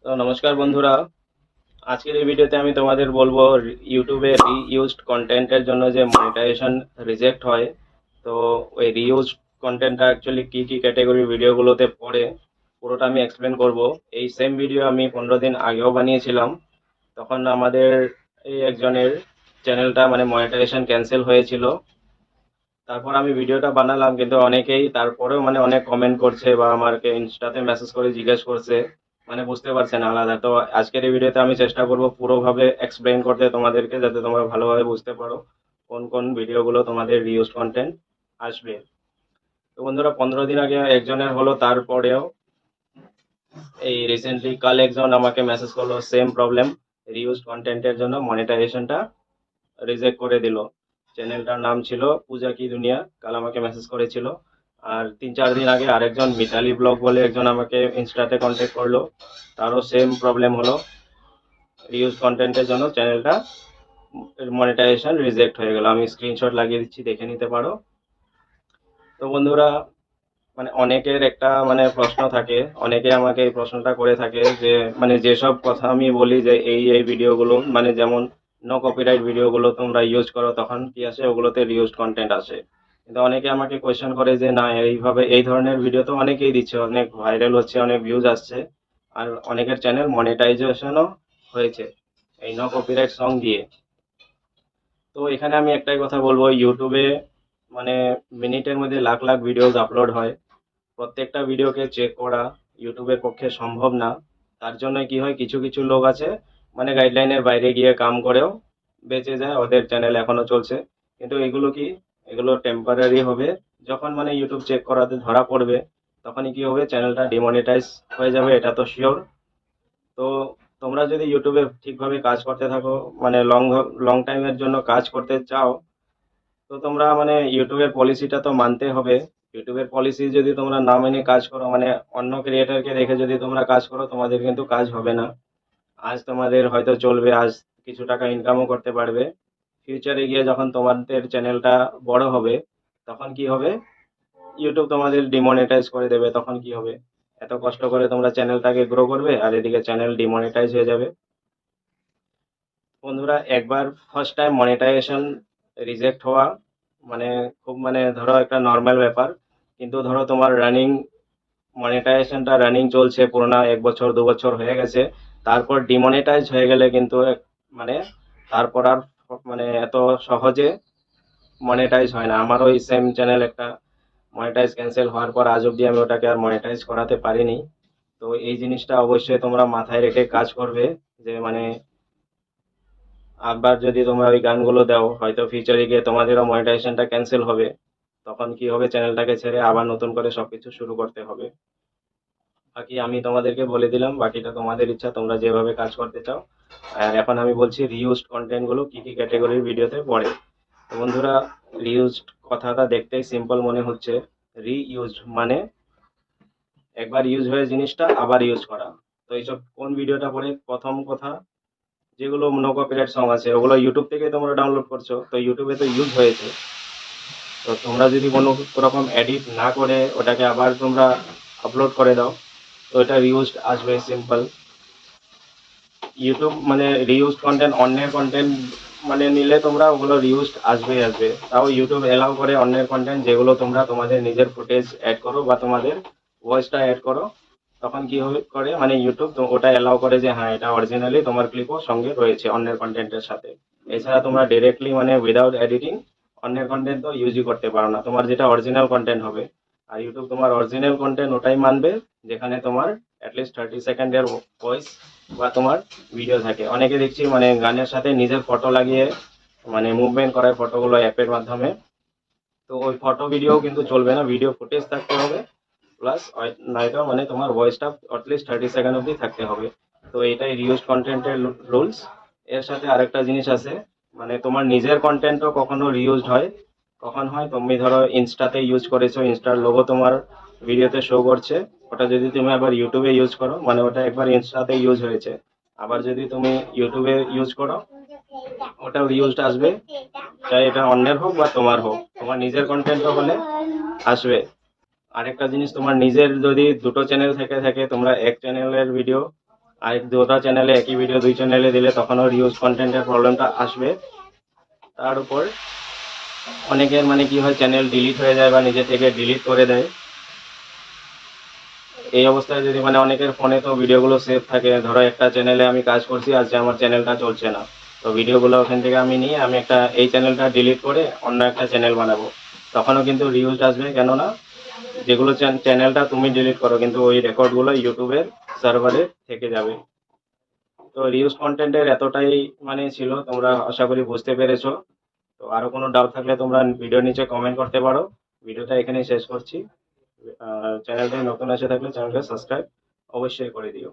তো নমস্কার বন্ধুরা, আজকের এই ভিডিওতে আমি তোমাদের বলবো ইউটিউবে রিইউজড কন্টেন্টের জন্য যে মনিটাইজেশন রিজেক্ট হয়। তো ওই রিইউজড কন্টেন্টটা অ্যাকচুয়ালি কি কি ক্যাটাগরির ভিডিওগুলোতে পড়ে পুরোটা আমি এক্সপ্লেন করব। এই সেম ভিডিও আমি 15 দিন আগেও বানিয়েছিলাম। তখন আমাদের এই একজনের চ্যানেলটা মানে মনিটাইজেশন ক্যান্সেল হয়েছিল। তারপর আমি ভিডিওটা বানালাম, কিন্তু অনেকেই তারপরেও মানে অনেক কমেন্ট করছে বা আমাকে ইনস্টাতে মেসেজ করে জিজ্ঞেস করছে, মানে বুঝতে পারছে না আলাদা। তো আজকের এই ভিডিওতে আমি চেষ্টা করব পুরোভাবে এক্সপ্লেইন করতে তোমাদেরকে, যাতে তোমরা ভালোভাবে বুঝতে পারো কোন কোন ভিডিওগুলো তোমাদের রিউজ কন্টেন্ট আসবে। তো বন্ধুরা, 15 দিন আগে একজনের হলো, তারপরেও এই রিসেন্টলি কাল একজন আমাকে মেসেজ করলো সেম প্রবলেম, রিউজ কন্টেন্টের জন্য মনিটাইজেশনটা রিজেক্ট করে দিল। চ্যানেলটার নাম ছিল পূজা কি দুনিয়া, কাল আমাকে মেসেজ করেছিল। আর 3-4 দিন আগে আরেকজন মিতালি ব্লগ বলে একজন আমাকে ইনস্টাতে কন্ট্যাক্ট করলো, তারও সেম প্রবলেম হলো, রিউজ কন্টেন্টের জন্য চ্যানেলটা মনিটাইজেশন রিজেক্ট হয়ে গেল। আমি স্ক্রিনশট লাগিয়ে দিচ্ছি, দেখে নিতে পারো। তো বন্ধুরা, মানে অনেকের একটা মানে প্রশ্ন থাকে, অনেকে আমাকে এই প্রশ্নটা করে থাকে যে মানে যেসব কথা আমি বলি যে এই ভিডিওগুলো মানে যেমন নো কপিরাইট ভিডিওগুলো তোমরা ইউজ করো, তখন কি আসে? ওগুলোতে রিউজড কন্টেন্ট আসে। কিন্তু অনেকে আমাকে কোয়েশ্চেন করে যে না, এইভাবে এই ধরনের ভিডিও তো অনেকেই দিচ্ছে, অনেক ভাইরাল হচ্ছে, অনেক ভিউজ আসছে, আর অনেকের চ্যানেল মনিটাইজেশনও হয়েছে এই নো কপিরাইট সং দিয়ে। তো এখানে আমি একটাই কথা বলবো, ইউটিউবে মানে মিনিটের মধ্যে লাখ লাখ ভিডিওস আপলোড হয়। প্রত্যেকটা ভিডিওকে চেক করা ইউটিউবের পক্ষে সম্ভব না। তার জন্য কি হয়, কিছু কিছু লোক আছে মানে গাইডলাইনের বাইরে গিয়ে কাম করেও বেঁচে যায়, ওদের চ্যানেল এখনো চলছে। কিন্তু এগুলো কি, এগুলো টেম্পারারি হবে। যখন মানে ইউটিউব চেক করাতে ধরা পড়বে, তখনই কি হবে, চ্যানেলটা ডিমনিটাইজ হয়ে যাবে, এটা তো শিওর। তো তোমরা যদি ইউটিউবে ঠিকভাবে কাজ করতে থাকো, মানে লং লং টাইমের জন্য কাজ করতে চাও, তো তোমরা মানে ইউটিউবের পলিসিটা তো মানতে হবে। ইউটিউবের পলিসি যদি তোমরা না মেনে কাজ করো, মানে অন্য ক্রিয়েটারকে দেখে যদি তোমরা কাজ করো, তোমাদের কিন্তু কাজ হবে না। আজ তোমাদের হয়তো চলবে, আজ কিছু টাকা ইনকামও করতে পারবে। ফিউচারে গিয়ে যখন তোমাদের চ্যানেলটা বড় হবে, তখন কি হবে, ইউটিউব তোমাদের ডিমনিটাইজ করে দেবে। তখন কি হবে, এত কষ্ট করে তোমরা চ্যানেলটাকে গ্রো করবে, আর এদিকে চ্যানেল ডিমনিটাইজ হয়ে যাবে। বন্ধুরা, একবার ফার্স্ট টাইম মনিটাইজেশন রিজেক্ট হওয়া মানে খুব মানে ধরো একটা নর্মাল ব্যাপার। কিন্তু ধরো তোমার রানিং মনিটাইজেশনটা রানিং চলছে, পুরোনো 1 বছর 2 বছর হয়ে গেছে, তারপর ডিমনিটাইজ হয়ে গেলে কিন্তু মানে তারপর আর মানে এত সহজে মনিটাইজ হয় না। আমার ওই সেম চ্যানেল একটা মনিটাইজ ক্যান্সেল হওয়ার পর আজ অব্দি আমি ওটাকে আর মনিটাইজ করাতে পারিনি। তো এই জিনিসটা অবশ্যই তোমরা মাথায় রেখে কাজ করবে, যে মানে আবার যদি তোমরা ওই গানগুলো দাও, হয়তো ফিউচারে গিয়ে তোমাদেরও মনিটাইজেশনটা ক্যান্সেল হবে। তখন কি হবে, চ্যানেলটাকে ছেড়ে আবার নতুন করে সবকিছু শুরু করতে হবে। বাকি আমি তোমাদেরকে বলে দিলাম, বাকিটা তোমাদের ইচ্ছা, তোমরা যেভাবে কাজ করতে চাও। আর এখন আমি বলছি রিউজড কন্টেন্ট গুলো কি কি ক্যাটাগরির ভিডিওতে পড়ে। তো বন্ধুরা, রিউজড কথাটা দেখতেই সিম্পল মনে হচ্ছে। রিইউজড মানে একবার ইউজ হয়ে জিনিসটা আবার ইউজ করা। তো এইসব কোন ভিডিওটা পড়ে? প্রথম কথা, যেগুলো নো কপিরাইট সং আছে, ওগুলো ইউটিউব থেকে তোমরা ডাউনলোড করছো, তো ইউটিউবে তো ইউজ হয়েছে। তো তোমরা যদি কোনো রকম এডিট না করে ওটাকে আবার তোমরা আপলোড করে দাও, তো এটা রিউজড আসবে, সিম্পল। ইউটিউব মানে রিউজ কন্টেন্ট, অন্যের কন্টেন্ট মানে নিলে তোমরা ওগুলো রিউজড আসবেই আসবে। তাও ইউটিউব এলাও করে অন্যের কন্টেন্ট, যেগুলো তোমরা তোমাদের নিজের ফুটেজ অ্যাড করো বা তোমাদের ভয়েসটা অ্যাড করো, তখন কি হবে করে মানে ইউটিউব তো ওটা এলাও করে যে হ্যাঁ, এটা অরিজিনালি তোমার ক্লিপও সঙ্গে রয়েছে অন্যের কন্টেন্টের সাথে। এছাড়া তোমরা ডিরেক্টলি মানে উইদাউট এডিটিং অন্যের কন্টেন্ট তো ইউজই করতে পারো না, তোমার যেটা অরিজিনাল কন্টেন্ট হবে। আর ইউটিউব তোমার অরিজিনাল কন্টেন্ট ওটাই মানবে যেখানে তোমার অ্যাটলিস্ট 30 সেকেন্ডের ভয়েস বা তোমার ভিডিও থাকে। অনেকে দেখছি মানে গানের সাথে নিজের ফটো লাগিয়ে মানে মুভমেন্ট করায় ফটোগুলো অ্যাপের মাধ্যমে। তো ওই ফটো ভিডিও কিন্তু চলবে না, ভিডিও ফুটেজ থাকতে হবে, প্লাস নয়তো মানে তোমার ভয়েসটা অ্যাটলিস্ট 30 সেকেন্ড অবধি থাকতে হবে। তো এটাই রিউজ কন্টেন্টের রুলস। এর সাথে আরেকটা জিনিস আছে, মানে তোমার নিজের কন্টেন্টও কখনো রিউজড হয়। কখন হয়, তুমি ধরো ইনস্টাতে ইউজ করেছো, ইনস্টার লোগো তোমার ভিডিওতে শো করছে, ওটা যদি তুমি আবার ইউটিউবে ইউজ করো, মানে ওটা একবার ইনস্টাতে ইউজ হয়েছে, আবার যদি তুমি ইউটিউবে ইউজ করো, ওটাও রিউজড আসবে। চাই এটা অন্যের হোক বা তোমার হোক, তোমার নিজের কন্টেন্টও হলে আসবে। আরেকটা জিনিস, তোমার নিজের যদি দুটো চ্যানেল থেকে থাকে, তোমরা এক চ্যানেলের ভিডিও আর দুটো চ্যানেলে একই ভিডিও দুই চ্যানেলে দিলে তখনও রিউজ কন্টেন্টের প্রবলেমটা আসবে। তার উপর অনেকের মানে কি হয়, চ্যানেল ডিলিট হয়ে যায় বা নিজে থেকে ডিলিট করে দেয়। এই অবস্থায় যদি মানে অনেকের ফোনে তো ভিডিওগুলো সেভ থাকে, ধরো একটা চ্যানেলে আমি কাজ করছি, আজকে আমার চ্যানেলটা চলছে না, তো ভিডিওগুলো ওখান থেকে আমি নিয়ে আমি একটা এই চ্যানেলটা ডিলিট করে অন্য একটা চ্যানেল বানাবো, তখনও কিন্তু রিউজ আসবে। কেননা যেগুলো চ্যানেলটা তুমি ডিলিট করো কিন্তু ওই রেকর্ডগুলো ইউটিউবের সার্ভারে থেকে যাবে। তো রিউজ কন্টেন্টের এতটাই মানে ছিল, তোমরা আশা করি বুঝতে পেরেছো। তো আরো কোনো ডাউট থাকলে তোমরা ভিডিওর নিচে কমেন্ট করতে পারো। ভিডিওটা এখানেই শেষ করছি। চ্যানেলটি নতুন এসে থাকলে চ্যানেলটা সাবস্ক্রাইব অবশ্যই করে দিও।